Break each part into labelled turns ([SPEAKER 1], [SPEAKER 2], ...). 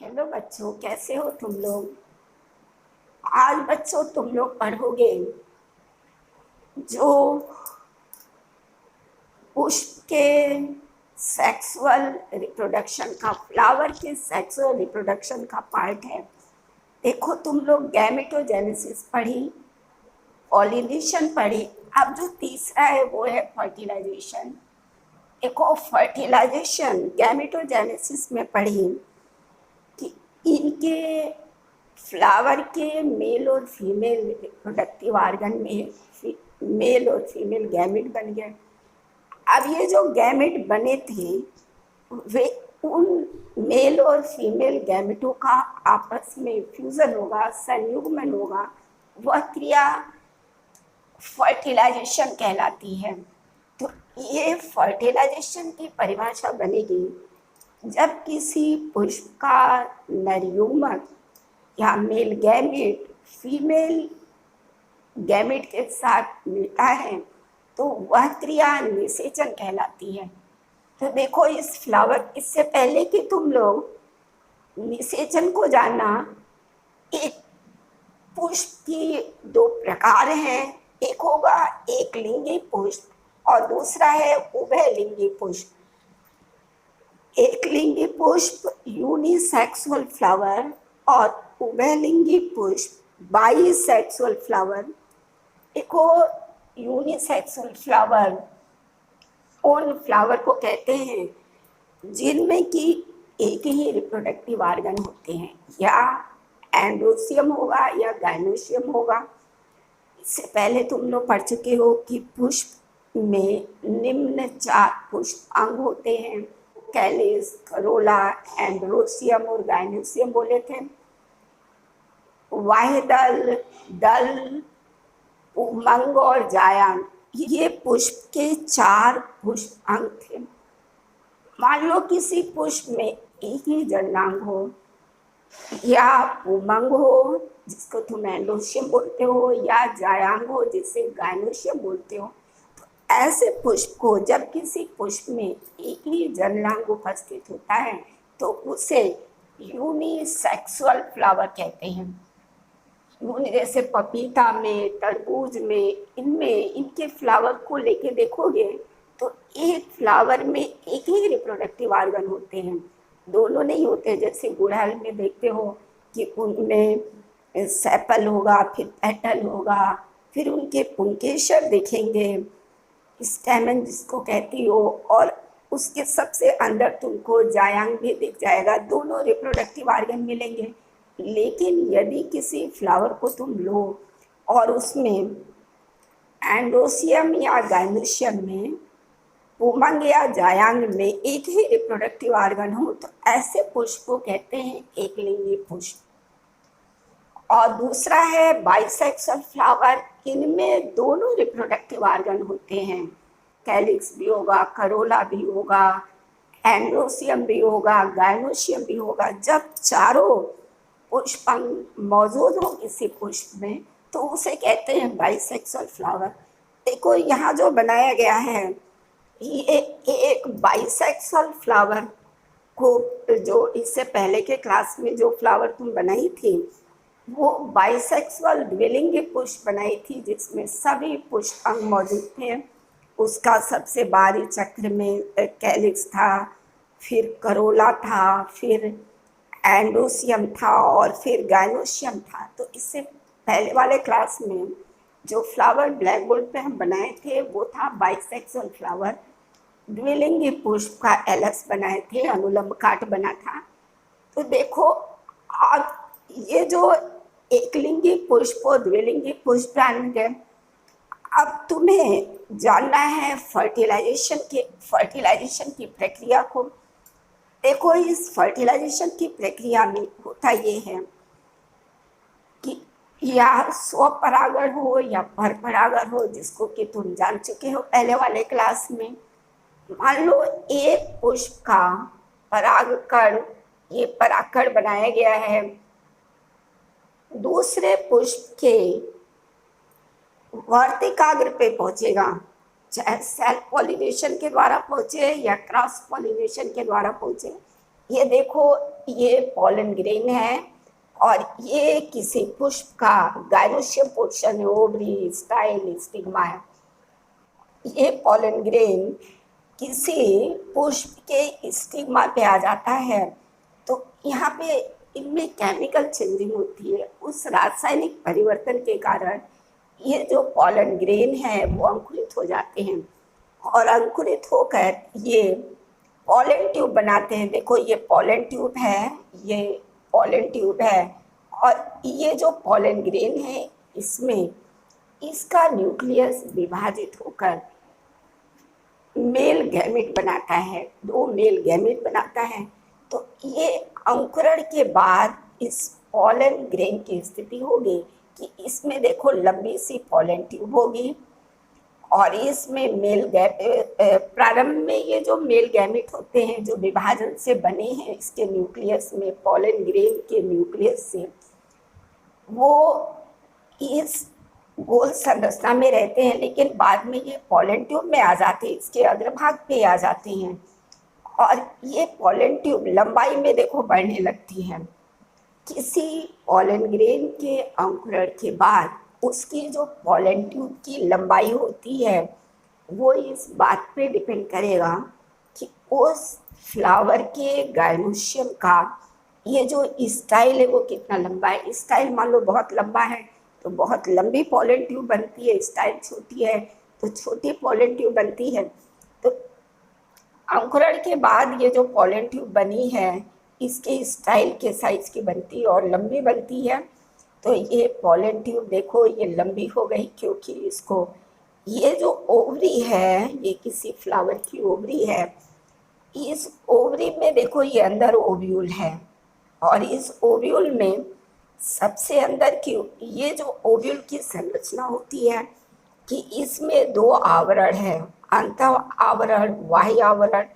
[SPEAKER 1] Hello बच्चों, कैसे हो तुम लोग। आज बच्चों तुम लोग पढ़ोगे जो पुष्प के सेक्सुअल रिप्रोडक्शन का, फ्लावर के सेक्सुअल रिप्रोडक्शन का पार्ट है। देखो, तुम लोग गैमेटोजेनेसिस पढ़ी, पॉलिनेशन पढ़ी। अब जो तीसरा है वो है फर्टिलाइजेशन। देखो, फर्टिलाइजेशन गैमेटोजेनेसिस में पढ़ी कि इनके फ्लावर के मेल और फीमेल रिप्रोडक्टिव ऑर्गन में मेल और फीमेल गैमेट बन गए। अब ये जो गैमेट बने थे वे उन मेल और फीमेल गैमेटों का आपस में फ्यूजन होगा, संयुग्मन होगा। वह क्रिया फर्टिलाइजेशन कहलाती है। तो ये फर्टिलाइजेशन की परिभाषा बनेगी जब किसी पुष्प का नर युग्मक या मेल गैमेट फीमेल गैमेट के साथ मिलता है तो वह क्रिया निषेचन कहलाती है। तो देखो, इस फ्लावर, इससे पहले कि तुम लोग निषेचन को जानना, एक पुष्प की दो प्रकार हैं। एक होगा एक लिंगी पुष्प और दूसरा है उभयलिंगी पुष्प। एक लिंगी पुष्प यूनिसेक्सुअल फ्लावर और उभयलिंगी पुष्प बाईसेक्सुअल फ्लावर। देखो, यूनिसेक्सुअल फ्लावर उन फ्लावर को कहते हैं जिनमें कि एक ही रिप्रोडक्टिव ऑर्गन होते हैं, या एंड्रोसियम होगा या गाइनोसियम होगा। इससे पहले तुम लोग पढ़ चुके हो कि पुष्प में निम्न 4 पुष्प अंग होते हैं। कैलिस, करोला, एंड्रोसियम और गाइनोसियम बोले थे। वाहिदल, दल, उमंग और जायांग, ये पुष्प के 4 पुष्प अंग थे। मान लो किसी पुष्प में एक ही जड़नांग हो या उमंग हो जिसको तुम एंड्रोसियम बोलते हो, या जायांग हो जिसे गाइनोसियम बोलते हो। तो ऐसे पुष्प को, जब किसी पुष्प में एक ही जड़नांग उपस्थित होता है तो उसे यूनिसेक्सुअल फ्लावर कहते हैं। जैसे पपीता में, तरबूज में, इनमें इनके फ्लावर को लेके देखोगे तो एक फ्लावर में एक ही रिप्रोडक्टिव ऑर्गन होते हैं, दोनों नहीं होते। जैसे गुड़हल में देखते हो कि उनमें सेपल होगा, फिर पेटल होगा, फिर उनके पुंकेसर दिखेंगे, स्टेमन जिसको कहती हो, और उसके सबसे अंदर तुमको जायांग भी दिख जाएगा। दोनों रिप्रोडक्टिव ऑर्गन मिलेंगे। लेकिन यदि किसी फ्लावर को तुम लो और उसमें एंड्रोसियम या गाइनोसियम में, उमंग या जायांग में एक ही रिप्रोडक्टिव ऑर्गन हो तो ऐसे पुष्प को कहते हैं एक लिंगी पुष्प। और दूसरा है बाइसेक्सुअल फ्लावर। इनमें दोनों रिप्रोडक्टिव ऑर्गन होते हैं, कैलिक्स भी होगा, करोला भी होगा, एंड्रोसियम भी होगा, गाइनोसियम भी होगा। जब चारों पुष्पांग मौजूद हो किसी पुष्प में तो उसे कहते हैं बाइसेक्सुअल फ्लावर। देखो, यहाँ जो बनाया गया है ये एक बाइसेक्सुअल फ्लावर को, जो इससे पहले के क्लास में जो फ्लावर तुम बनाई थी वो बाइसेक्सुअल द्विलिंगी पुष्प बनाई थी जिसमें सभी पुष्पांग मौजूद थे। उसका सबसे बाहरी चक्र में कैलिक्स था, फिर करोला था, फिर एंड्रोसियम था और फिर गाइनोसियम था। तो इससे पहले वाले क्लास में जो फ्लावर ब्लैक बोर्ड पे हम बनाए थे वो था बाइसेक्सुअल फ्लावर। द्विलिंगी पुष्प का एलस बनाए थे, अनुलंब काट बना था। तो देखो, अब ये जो एकलिंगी पुष्प और द्विलिंगी पुष्प जान गए। अब तुम्हें जानना है फर्टिलाइजेशन की प्रक्रिया को। देखो, इस फर्टिलाइजेशन की प्रक्रिया में होता ये है कि या स्वपरागण हो या परपरागण हो, जिसको कि तुम जान चुके हो पहले वाले क्लास में। मान लो एक पुष्प का परागकण, ये परागकण बनाया गया है, दूसरे पुष्प के वर्तिकाग्र पे पहुंचेगा, चाहे सेल्फ पॉलिनेशन के द्वारा पहुंचे या क्रॉस पॉलिनेशन के द्वारा पहुंचे। ये देखो, ये पॉलन ग्रेन है और ये किसी पुष्प का गायनोशियम पोर्शन है, ओवरी, स्टाइल, स्टिग्मा है। ये पॉलन ग्रेन किसी पुष्प के स्टिग्मा पे आ जाता है, तो यहाँ पे इनमें केमिकल चेंजिंग होती है। उस रासायनिक परिवर्तन के कारण ये जो पॉलन ग्रेन है वो अंकुरित हो जाते हैं और अंकुरित होकर ये पॉलन ट्यूब बनाते हैं। देखो ये पॉलन ट्यूब है, ये पॉलन ट्यूब है और ये जो पॉलन ग्रेन है इसमें इसका न्यूक्लियस विभाजित होकर मेल गैमेट बनाता है, 2 मेल गैमेट बनाता है। तो ये अंकुरण के बाद इस पॉलन ग्रेन की स्थिति होगी कि इसमें देखो लंबी सी पॉलन ट्यूब होगी और इसमें मेल प्रारंभ में ये जो मेल गैमेट होते हैं जो विभाजन से बने हैं इसके न्यूक्लियस में, पॉलन ग्रेन के न्यूक्लियस से, वो इस गोल संरचना में रहते हैं, लेकिन बाद में ये पॉलन ट्यूब में आ जाते हैं, इसके अग्रभाग पे आ जाते हैं और ये पॉलन ट्यूब लंबाई में देखो बढ़ने लगती है। किसी पॉलन ग्रेन के अंकुरण के बाद उसकी जो पॉलन ट्यूब की लंबाई होती है वो इस बात पे डिपेंड करेगा कि उस फ्लावर के गायनोशियम का ये जो स्टाइल है वो कितना लंबा है। स्टाइल मान लो बहुत लंबा है तो बहुत लंबी पॉलन ट्यूब बनती है, स्टाइल छोटी है तो छोटी पॉलन ट्यूब बनती है। तो अंकुरण के बाद ये जो पॉलन ट्यूब बनी है इसके स्टाइल के साइज की बनती है और लंबी बनती है। तो ये पॉलन ट्यूब देखो ये लंबी हो गई क्योंकि इसको ये जो ओवरी है, ये किसी फ्लावर की ओवरी है, इस ओवरी में देखो ये अंदर ओव्यूल है और इस ओव्यूल में सबसे अंदर की ये जो ओव्यूल की संरचना होती है कि इसमें 2 आवरण है, अंत आवरण, बाह्य आवरण,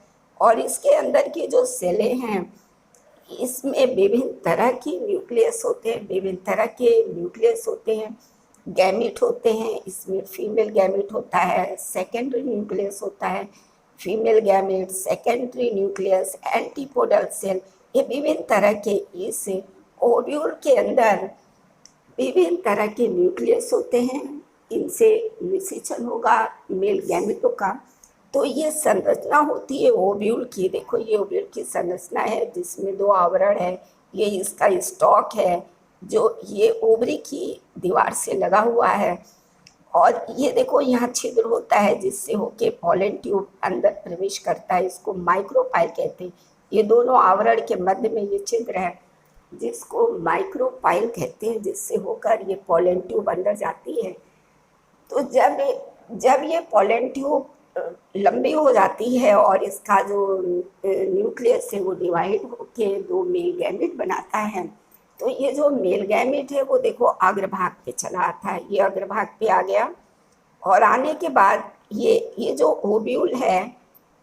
[SPEAKER 1] और इसके अंदर की जो सेलें हैं इसमें विभिन्न तरह की न्यूक्लियस होते हैं, विभिन्न तरह के न्यूक्लियस होते हैं, गैमेट होते हैं। इसमें फीमेल गैमेट होता है, सेकेंडरी न्यूक्लियस होता है, female gamete, secondary nucleus, antipodal cell, ये विभिन्न तरह के इस ओव्यूल के अंदर विभिन्न तरह के न्यूक्लियस होते हैं। इनसे निषेचन होगा मेल गैमेटों का। तो ये संरचना होती है ओव्यूल की। देखो ये ओव्यूल की संरचना है जिसमें 2 आवरण है, ये इसका स्टॉक है जो ये ओवरी की दीवार से लगा हुआ है और ये देखो यहाँ छिद्र होता है जिससे होके पॉलन ट्यूब अंदर प्रवेश करता है, इसको माइक्रोपाइल कहते हैं। ये दोनों आवरण के मध्य में ये छिद्र है जिसको माइक्रोपाइल कहते हैं, जिससे होकर ये पॉलन ट्यूब अंदर जाती है। तो जब ये पॉलन ट्यूब लंबी हो जाती है और इसका जो न्यूक्लियस है वो डिवाइड होके 2 मेल गैमेट बनाता है, तो ये जो मेल गैमेट है वो देखो अग्रभाग पे चला आता है, ये अग्रभाग पे आ गया और आने के बाद ये जो ओव्यूल है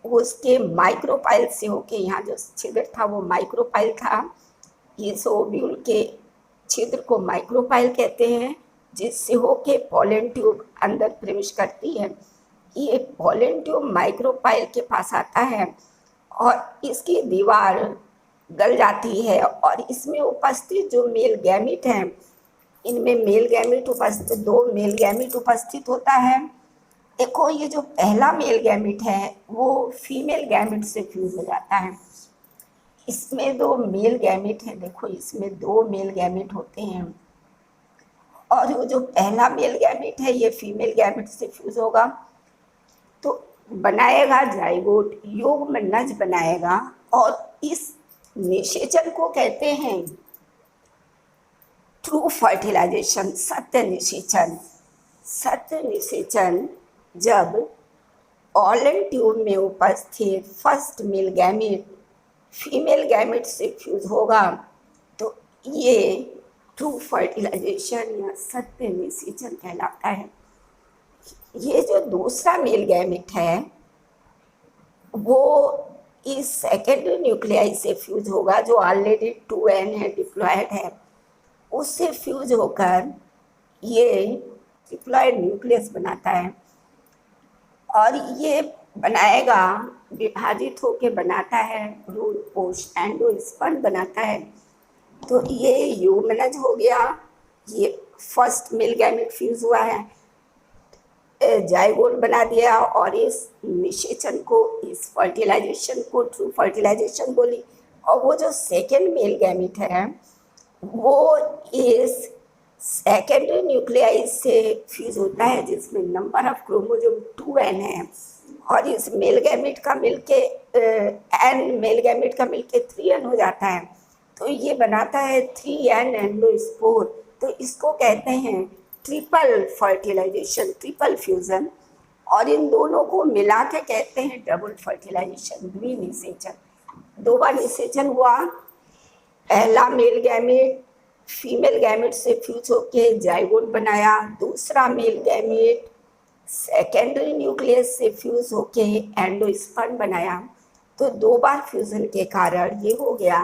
[SPEAKER 1] उसके माइक्रोपाइल से होके यहाँ जो छिद्र था वो माइक्रोपाइल था, इस ओव्यूल के छिद्र को माइक्रोपाइल कहते हैं, जिससे होके पॉलन ट्यूब अंदर प्रवेश करती है। ये पॉलन ट्यूब माइक्रोपाइल के पास आता है और इसकी दीवार गल जाती है और इसमें उपस्थित जो मेल गैमेट हैं, इनमें मेल गैमेट उपस्थित 2 मेल गैमेट उपस्थित होता है। देखो ये जो पहला मेल गैमेट है वो फीमेल गैमेट से फ्यूज हो जाता है। इसमें 2 मेल गैमेट है, देखो इसमें 2 मेल गैमेट होते हैं और वो जो पहला मेल गैमेट है ये फीमेल गैमेट से फ्यूज होगा तो बनाएगा जाइगोट, युग्म नज बनाएगा और इस निषेचन को कहते हैं ट्रू फर्टिलाइजेशन, सत्य निषेचन। सत्य निषेचन जब पॉलन ट्यूब में उपस्थित first male gamete female gamete से फ्यूज होगा तो ये ट्रू फर्टिलाइजेशन या सत्य निषेचन कहलाता है। ये जो दूसरा मेल गैमेट है वो इस सेकेंडरी न्यूक्लियाई से फ्यूज होगा जो ऑलरेडी 2n है, डिप्लॉयड है, उससे फ्यूज होकर ये डिप्लॉयड न्यूक्लियस बनाता है और ये बनाएगा, विभाजित होके बनाता है, भ्रूण कोश एंडोस्पर्म बनाता है। तो ये ह्यूमनज हो गया, ये फर्स्ट मेल गैमेट फ्यूज हुआ है, जाइगोट बना दिया, और इस निषेचन को, इस फर्टिलाइजेशन को ट्रू फर्टिलाइजेशन बोली। और वो जो सेकेंड मेल गैमेट है वो इस सेकेंडरी न्यूक्लियाई से फ्यूज होता है, जिसमें नंबर ऑफ क्रोमोसोम 2n है, और इस मेल गैमेट का मिलके एन मेल गैमेट का मिलके 3n हो जाता है। तो ये बनाता है 3n एंडोस्पोर। तो इसको कहते हैं ट्रिपल फर्टिलाइजेशन, ट्रिपल फ्यूजन। और इन दोनों को मिला के कहते हैं डबल फर्टिलाइजेशन, द्विनिषेचन। दो बार निषेचन हुआ, पहला मेल गैमेट फीमेल गैमेट से फ्यूज होके जाइगोट बनाया, दूसरा मेल गैमेट सेकेंडरी न्यूक्लियस से फ्यूज होके एंडोस्पर्म बनाया। तो दो बार फ्यूजन के कारण ये हो गया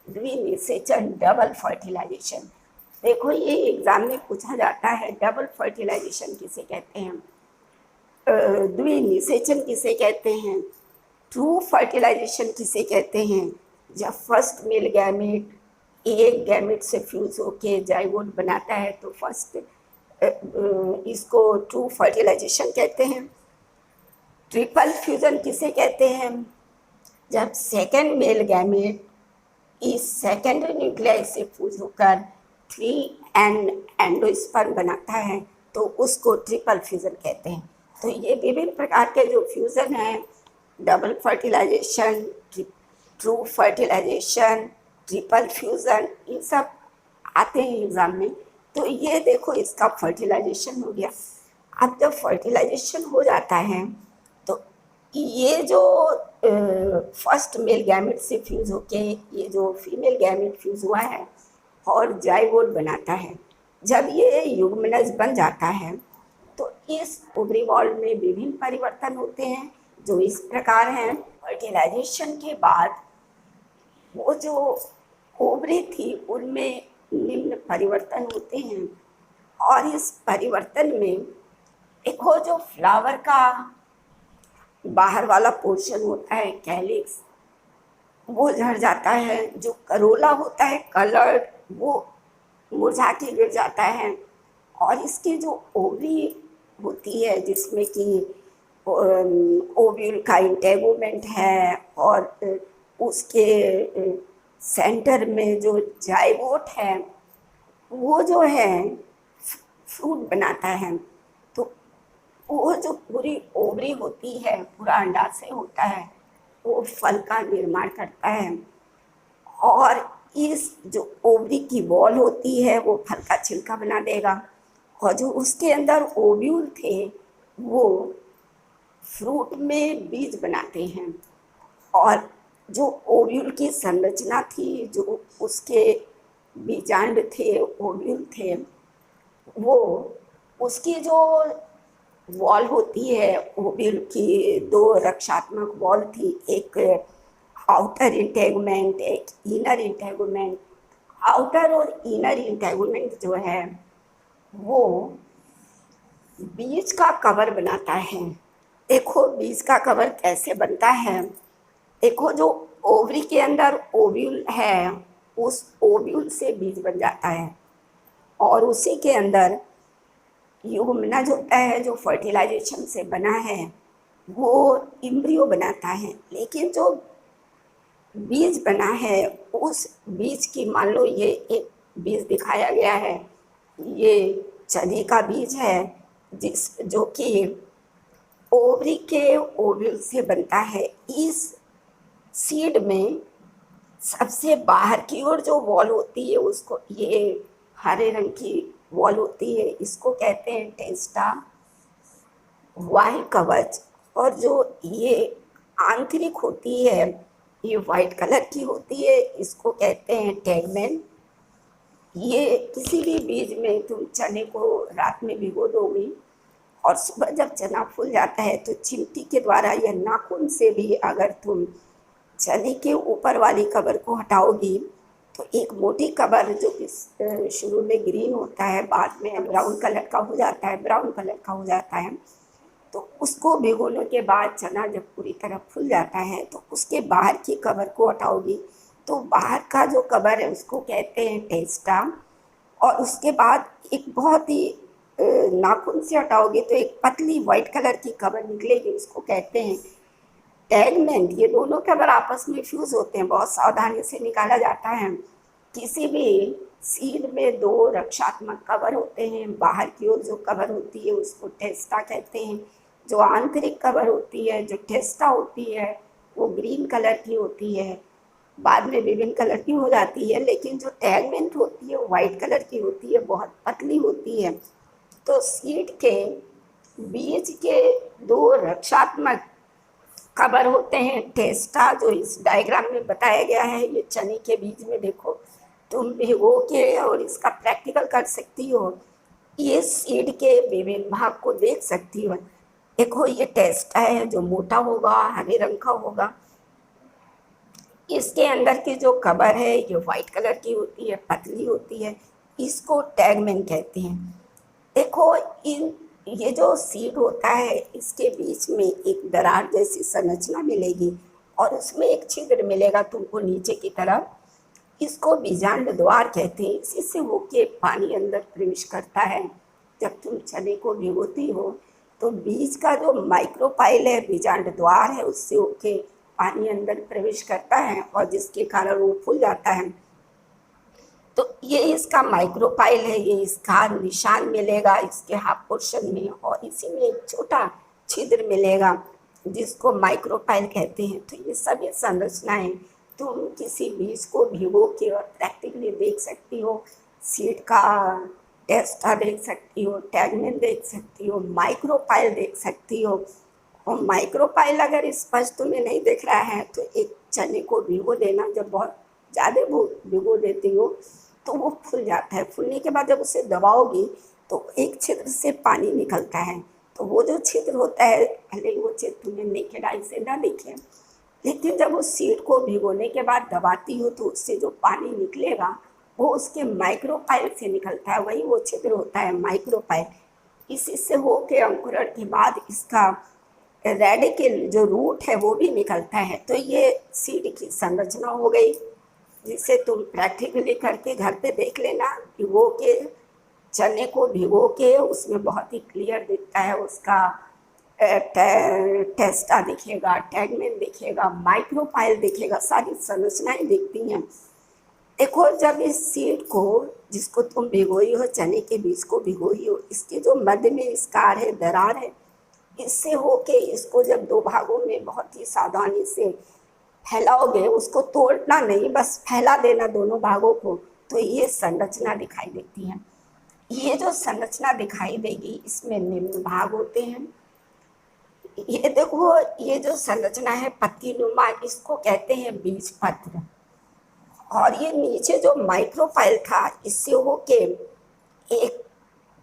[SPEAKER 1] द्विनिषेचन, डबल फर्टिलाइजेशन। देखो ये एग्जाम में पूछा जाता है, डबल फर्टिलाइजेशन किसे कहते हैं, द्विनिषेचन किसे कहते हैं, ट्रू फर्टिलाइजेशन किसे कहते हैं। जब फर्स्ट मेल गैमेट एक गैमेट से फ्यूज होके जाइगोट बनाता है तो फर्स्ट इसको ट्रू फर्टिलाइजेशन कहते हैं। ट्रिपल फ्यूजन किसे कहते हैं, जब सेकेंड मेल गैमेट इस सेकेंडरी न्यूक्लियाई से फ्यूज होकर 3n एंडोस्पर्म बनाता है तो उसको ट्रिपल फ्यूजन कहते हैं। तो ये विभिन्न प्रकार के जो फ्यूजन हैं, double fertilisation, true fertilisation, triple fusion, ये सब आते हैं एग्जाम में। तो ये देखो इसका फर्टिलाइजेशन हो गया। अब जब फर्टिलाइजेशन हो जाता है तो ये जो फर्स्ट मेल गैमेट से फ्यूज होके ये जो फीमेल गैमेट फ्यूज हुआ है और जाइगोट बनाता है, जब ये युग्मनज बन जाता है तो इस ओवरी वॉल में विभिन्न परिवर्तन होते हैं जो इस प्रकार हैं। फर्टिलाइजेशन के बाद वो जो ओवरी थी उनमें निम्न परिवर्तन होते हैं, और इस परिवर्तन में एक वो जो फ्लावर का बाहर वाला पोर्शन होता है कैलिक्स, वो झड़ जाता है। जो करोला होता है कलर्ड, वो मुरझा के गिर जाता है। और इसकी जो ओवरी होती है जिसमें कि ओव्यूल का इंटेगोमेंट है, और उसके सेंटर में जो जाइगोट है वो जो है फ्रूट बनाता है। तो वो जो पूरी ओवरी होती है, पूरा अंडाशय होता है, वो फल का निर्माण करता है। और इस जो ओवरी की वॉल होती है वो फल का छिलका बना देगा, और जो उसके अंदर ओव्यूल थे वो फ्रूट में बीज बनाते हैं। और जो ओव्यूल की संरचना थी, जो उसके बीजांड थे, ओव्यूल थे, वो उसकी जो वॉल होती है ओव्यूल की, दो रक्षात्मक वॉल थी, एक आउटर इंटेगुमेंट, एक इनर इंटेगुमेंट। आउटर और इनर इंटेगुमेंट जो है वो बीज का कवर बनाता है। देखो बीज का कवर कैसे बनता है, देखो जो ओवरी के अंदर ओव्यूल है उस ओव्यूल से बीज बन जाता है, और उसी के अंदर युग्मनज होता है जो फर्टिलाइजेशन से बना है, वो इम्ब्रियो बनाता है। लेकिन जो बीज बना है उस बीज की, मान लो ये एक बीज दिखाया गया है, ये चने का बीज है जो कि ओवरी के ओव्यूल से बनता है। इस सीड में सबसे बाहर की ओर जो वॉल होती है उसको, ये हरे रंग की वॉल होती है, इसको कहते हैं टेस्टा वाइट कवच। और जो ये आंतरिक होती है ये वाइट कलर की होती है, इसको कहते हैं टेगमेन। ये किसी भी बीज में तुम चने को रात में भिगो दोगी और सुबह जब चना फूल जाता है तो चिमटी के द्वारा या नाखून से भी अगर तुम चने के ऊपर वाली कवर को हटाओगी तो एक मोटी कवर जो शुरू में ग्रीन होता है बाद में ब्राउन कलर का हो जाता है, ब्राउन कलर का हो जाता है, तो उसको भिगोने के बाद चना जब पूरी तरह फूल जाता है तो उसके बाहर की कवर को हटाओगी, तो बाहर का जो कवर है उसको कहते हैं टेस्टा। और उसके बाद एक बहुत ही नाखून से हटाओगे तो एक पतली वाइट कलर की कवर निकलेगी, उसको कहते हैं टैगमेंट। ये दोनों कवर आपस में फ्यूज होते हैं, बहुत सावधानी से निकाला जाता है। किसी भी सीड में दो रक्षात्मक कवर होते हैं, बाहर की ओर जो कवर होती है उसको टेस्टा कहते हैं, जो आंतरिक कवर होती है जो टेस्टा होती है वो ग्रीन कलर की होती है, बाद में विभिन्न कलर की हो जाती है, लेकिन जो टैगमेंट होती है वो वाइट कलर की होती है, बहुत पतली होती है। तो सीड के बीज के दो रक्षात्मक कवर होते हैं टेस्टा, जो इस डायग्राम में बताया गया है। ये चने के बीज में देखो, तुम भिगो के और इसका प्रैक्टिकल कर सकती हो, ये सीड के विभिन्न भाग को देख सकती हो। देखो ये टेस्टा है जो मोटा होगा, हरे रंग का होगा। इसके अंदर की जो कवर है ये वाइट कलर की होती है, पतली होती है, इसको टैगमेंट कहते हैं। देखो इन ये जो सीड होता है इसके बीच में एक दरार जैसी संरचना मिलेगी और उसमें एक छिद्र मिलेगा तुमको नीचे की तरफ, इसको बीजांड द्वार कहते हैं। इसी से होके पानी अंदर प्रवेश करता है। जब तुम चने को भिगोती हो तो बीज का जो माइक्रोपाइल है, बीजांड द्वार है, उससे होके पानी अंदर प्रवेश करता है और जिसके कारण वो फूल जाता है। तो ये इसका माइक्रोपाइल है, ये इसका निशान मिलेगा इसके हाफ पोर्शन में, और इसी में एक छोटा छिद्र मिलेगा जिसको माइक्रोपाइल कहते हैं। तो ये सब ये संरचनाएं तुम किसी बीज को भिगो के और प्रैक्टिकली देख सकती हो। सीड का टेस्टा देख सकती हो, टैगमेंट देख सकती हो, माइक्रोपाइल देख सकती हो। और माइक्रोपाइल अगर स्पष्ट तुम्हें नहीं दिख रहा है तो एक चने को भिगो देना, जब बहुत ज़्यादा भिगो देती हो तो वो फूल जाता है। फूलने के बाद जब उसे दबाओगी तो एक छिद्र से पानी निकलता है। तो वो जो छिद्र होता है, भले वो छिद्र तुम्हें नेकेड आई से ना दिखे, लेकिन जब उस सीड को भिगोने के बाद दबाती हो तो उससे जो पानी निकलेगा वो उसके माइक्रोपाइल से निकलता है, वही वो छिद्र होता है माइक्रोपाइल। इसी से हो के अंकुरण के बाद इसका रेडिकल जो रूट है वो भी निकलता है। तो ये सीड की संरचना हो गई, जिसे तुम प्रैक्टिकली करके घर पे देख लेना। भिगो के चने को भिगो के उसमें बहुत ही क्लियर दिखता है, उसका टेस्टा दिखेगा, टैगमेंट दिखेगा, माइक्रोपाइल दिखेगा, सारी संरचनाएं दिखती हैं। देखो जब इस सीड को जिसको तुम भिगोई हो, चने के बीज को भिगोई हो, इसके जो मध्य में स्कार है, दरार है, इससे होके इसको जब दो भागों में बहुत ही सावधानी से फैलाओगे, उसको तोड़ना नहीं, बस फैला देना दोनों भागों को, तो ये संरचना दिखाई देती है। ये जो संरचना दिखाई देगी इसमें निम्न भाग होते हैं। ये देखो ये जो संरचना है पत्ती नुमा, इसको कहते हैं बीज पत्र। और ये नीचे जो माइक्रोपाइल था इससे होके एक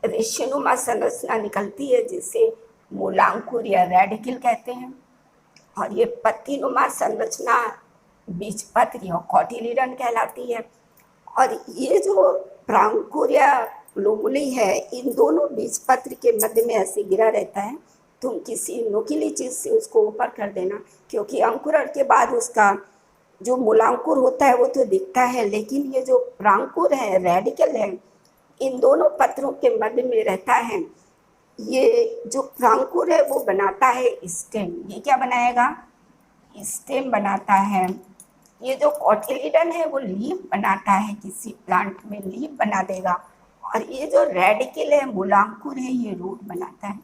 [SPEAKER 1] रेशेनुमा संरचना निकलती है जिसे मूलांकुर या रेडिकल कहते हैं। और ये पत्तीनुमा संरचना बीज पत्र या कॉटिलीडन कहलाती है। और ये जो प्रांकुर या लोमुली है, इन दोनों बीज पत्र के मध्य में ऐसे गिरा रहता है। तुम किसी नुकीली चीज से उसको ऊपर कर देना, क्योंकि अंकुरण के बाद उसका जो मूलांकुर होता है वो तो दिखता है, लेकिन ये जो प्रांकुर है, रेडिकल है, इन दोनों पत्रों के मध्य में रहता है। ये जो प्रांकुर है वो बनाता है स्टेम। ये क्या बनाएगा? स्टेम बनाता है। ये जो कॉटिलीडन है वो लीफ बनाता है, किसी प्लांट में लीफ बना देगा। और ये जो रेडिकल है, मूलांकुर है, ये रूट बनाता है।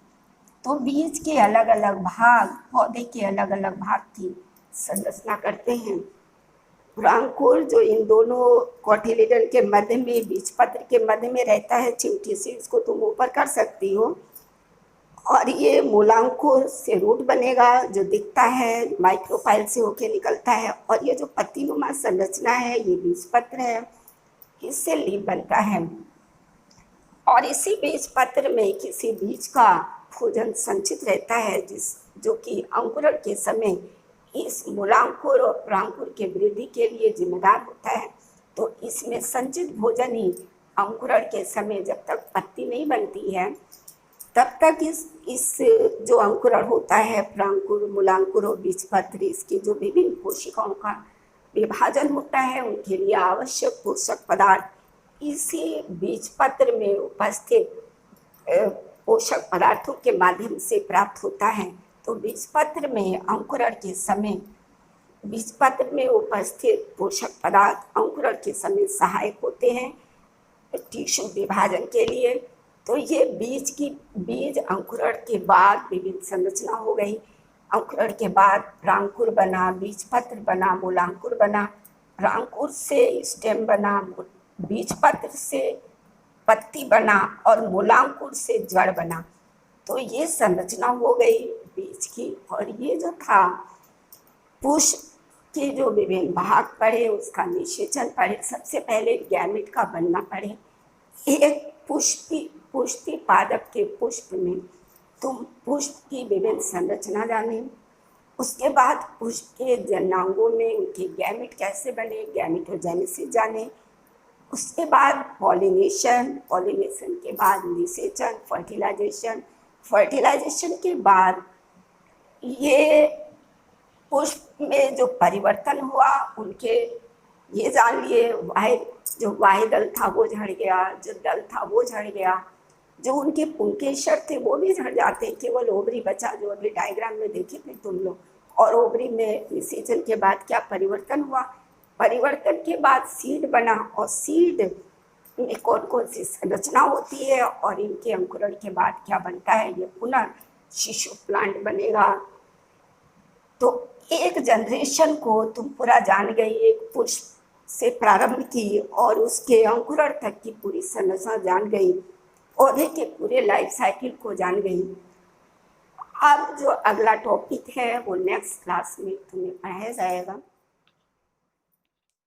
[SPEAKER 1] तो बीज के अलग अलग भाग पौधे के अलग अलग भाग की संरचना करते हैं। प्रांकुर जो इन दोनों कॉटिलीडन के मध्य में, बीज पत्र के मध्य में रहता है, चिमटी से इसको तुम ऊपर कर सकती हो। और ये मूलांकुर से रूट बनेगा जो दिखता है, माइक्रोपाइल से होके निकलता है। और ये जो पत्तीनुमा संरचना है ये बीज पत्र है, इससे लीफ बनता है। और इसी बीज पत्र में किसी बीज का भोजन संचित रहता है, जो कि अंकुरण के समय इस मूलांकुर और प्रांकुर के वृद्धि के लिए जिम्मेदार होता है। तो इसमें संचित भोजन ही अंकुरण के समय, जब तक पत्ती नहीं बनती है, तब तक इस जो अंकुरण होता है, प्रांकुर, मूलांकुर और बीजपत्र, इसके जो विभिन्न कोशिकाओं का विभाजन होता है, उनके लिए आवश्यक पोषक पदार्थ इसी बीजपत्र में उपस्थित पोषक पदार्थों के माध्यम से प्राप्त होता है। तो बीजपत्र में अंकुरण के समय बीजपत्र में उपस्थित पोषक पदार्थ अंकुरण के समय सहायक होते हैं टिश्यू विभाजन के लिए। तो ये बीज अंकुरण के बाद विभिन्न संरचना हो गई। अंकुरण के बाद प्रांकुर बना, बीजपत्र बना, मूलांकुर बना, प्रांकुर से स्टेम बना, बीजपत्र से पत्ती बना और मूलांकुर से जड़ बना। तो ये संरचना हो गई बीज की। और ये जो था पुष्प के जो विभिन्न भाग पढ़े, उसका निषेचन पढ़े। सबसे पहले गैमेट का बनना पढ़े। एक पुष्पी पादप के पुष्प में तुम पुष्प की विभिन्न संरचना जाने। उसके बाद पुष्प के जनांगों में उनके गैमेट कैसे बने, गैमेटोजेनेसिस जाने। उसके बाद पॉलिनेशन के बाद निषेचन, फर्टिलाइजेशन के बाद ये पुष्प में जो परिवर्तन हुआ उनके ये जान लिए। जो वाही दल था वो झड़ गया, जो दल था वो झड़ गया, जो उनके पुंकेसर थे वो भी झड़ जाते, केवल ओवरी बचा, जो अभी डायग्राम में देखे थे तुम लोग। और ओवरी में निषेचन के बाद क्या परिवर्तन हुआ, परिवर्तन के बाद सीड बना। और सीड में कौन कौन सी संरचना होती है और इनके अंकुरण के बाद क्या बनता है, ये पुनः शिशु प्लांट बनेगा। तो एक जनरेशन को तुम पूरा जान गई, एक पुष्प से प्रारंभ की और उसके अंकुरण तक की पूरी संरचना जान गई, पौधे के पूरे लाइफ साइकिल को जान गई। अब जो अगला टॉपिक है वो नेक्स्ट क्लास में तुम्हें पढ़ाया जाएगा।